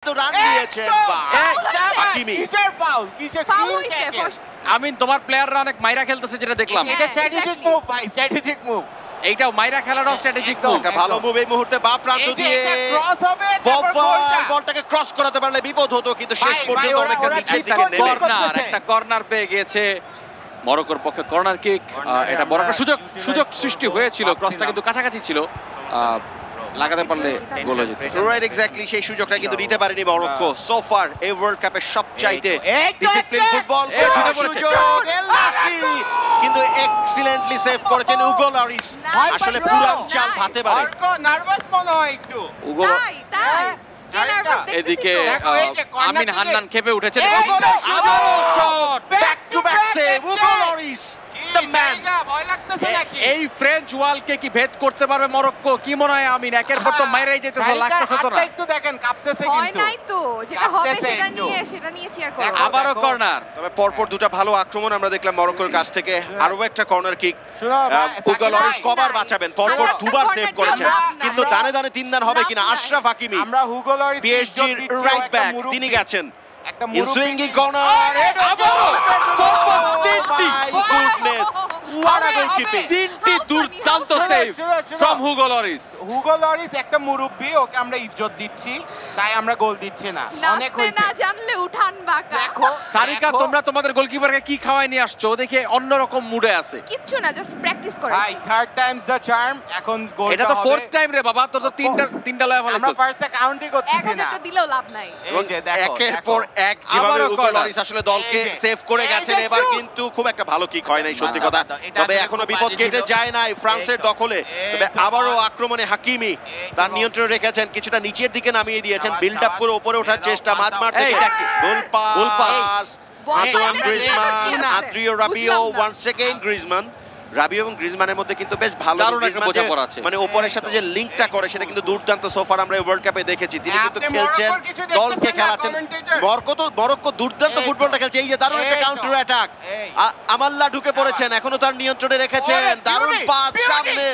Run দিয়েছেন হাকিমি। কিসের foul? কিসের ফাউল? আমিন তোমার প্লেয়াররা অনেক মাইরা খেলতেছে যেটা দেখলাম। এটা স্ট্র্যাটেজিক মুভ ভাই, স্ট্র্যাটেজিক মুভ। এইটাও মাইরা খেলাটাও স্ট্র্যাটেজিক মুভ। একটা ভালো মুভ এই মুহূর্তে বা প্রান্ত দিয়ে ক্রস হবে, তারপর বলটাকে ক্রস করাতে পারলে বিপদ হতো, কিন্তু শেষ পর্যন্ত অনেকটা নিচের দিকে নেমে একটা কর্নার পেয়ে গিয়েছে মরক্কোর পক্ষে। কর্নার কিক, এটা বড় একটা সুযোগ সৃষ্টি হয়েছিল, ক্রসটা কিন্তু কাছাকাছি ছিল, লাগাতে পারলে গোল হয়ে যেত। রাইট, এক্স্যাক্টলি সেই সুযোগটা কিন্তু নিতে পারেনি মরক্কো। সো ফার এই ওয়ার্ল্ড কাপের সবচাইতে ডিসিপ্লিন ফুটবল সুযোগ এল নাসরি, কিন্তু এক্সিলেন্টলি সেভ করেছেন উগো লরিস। আসলে পুরান চাল ভাতে পারে। নার্ভাস মনে হয় একটু উগো এদিকে আমিন হান্নান খেপে উঠেছেন। Back to back save Hugo Lloris the man. ভয় লাগতেছে নাকি? এই ফ্রেঞ্চ ওয়ালকে কি ভেদ করতে পারবে মরক্কো? কি মনে হয় আমিন? একের পর তো মাইরাই যেতেছে, লাগতেছে তো না। একটু দেখেন কাঁপতেছে কিন্তু। হয় নাই তো, যেটা হবে সেটা নিয়ে চেয়ার করো। আবারও কর্নার। তবে পরপর দুটো ভালো আক্রমণ আমরা দেখলাম মরক্কোর কাছ থেকে। আরো একটা corner kick Hugo Lloris cover বাঁচাবেন, পরপর দুবার সেভ করেছেন, কিন্তু দানে দানে তিন দান হবে কিনা। আশরাফ হাকিমি আমরা হুগো লরিস পিএসজির রাইট ব্যাক, তিনি গেছেন একটা সুইঙ্গিং কর্নার। তিনটি দুর্দান্ত save from Hugo Lloris. Hugo Lloris একটা মুরব্বি, ওকে আমরা ইজ্জত দিচ্ছি, তাই আমরা গোল দিচ্ছি না। অনেক হইছে, না জানলে উঠান বাঁকা। দেখো সারিকা, তোমরা তোমাদের গোলকিপারকে কি খাওয়াই নিয়ে আসছো? দেখে অন্যরকম মুডে আছে। কিচ্ছু না, জাস্ট প্র্যাকটিস করে। ভাই থার্ড টাইমস দ্য চার্ম। এখন গোলটা এটা তো ফোর্থ টাইম রে বাবা, তোর তো তিনটা লয়া ভালো। আমরা ফার্স্টে কাউন্টই করতেছি না। 1000টা দিলেও লাভ নাই। এই যে দেখো, একের পর এক যেভাবে আবারও উগো লরিস আসলে দলকে সেভ করে গেছেন, এবার কিন্তু খুব একটা ভালো কিক হয় নাই সত্যি কথা। তবে এখনো বিপদ কেটে যায় নাই ফ্রান্সের দখলে। তবে আবারও আক্রমণে হাকিমি তার নিয়ন্ত্রণ রেখেছেন, কিছুটা নিচের দিকে নামিয়ে দিয়েছেন, বিল্ড আপ করে উপরে ওঠার চেষ্টা। মাঝমাঠ থেকে goal pass, Antoine Griezmann, Adrien Rabiot, once again Griezmann. Rabiot এবং গ্রিজমানের মধ্যে কিন্তু বেশ ভালো মানে ওপরের সাথে যে লিঙ্কটা করে সেটা কিন্তু দুর্দান্ত। সোফার আমরা ওয়ার্ল্ড কাপে দেখেছি, তিনি কিন্তু খেলছেন, দলকে খেলাচ্ছেন। মরক্কো দুর্দান্ত ফুটবলটা খেলছে। এই যে দারুণ একটা কাউন্টার অ্যাটাক, আমাল্লা ঢুকে পড়েছেন, এখনো তার নিয়ন্ত্রণে রেখেছেন, দারুণ পাস সামনে।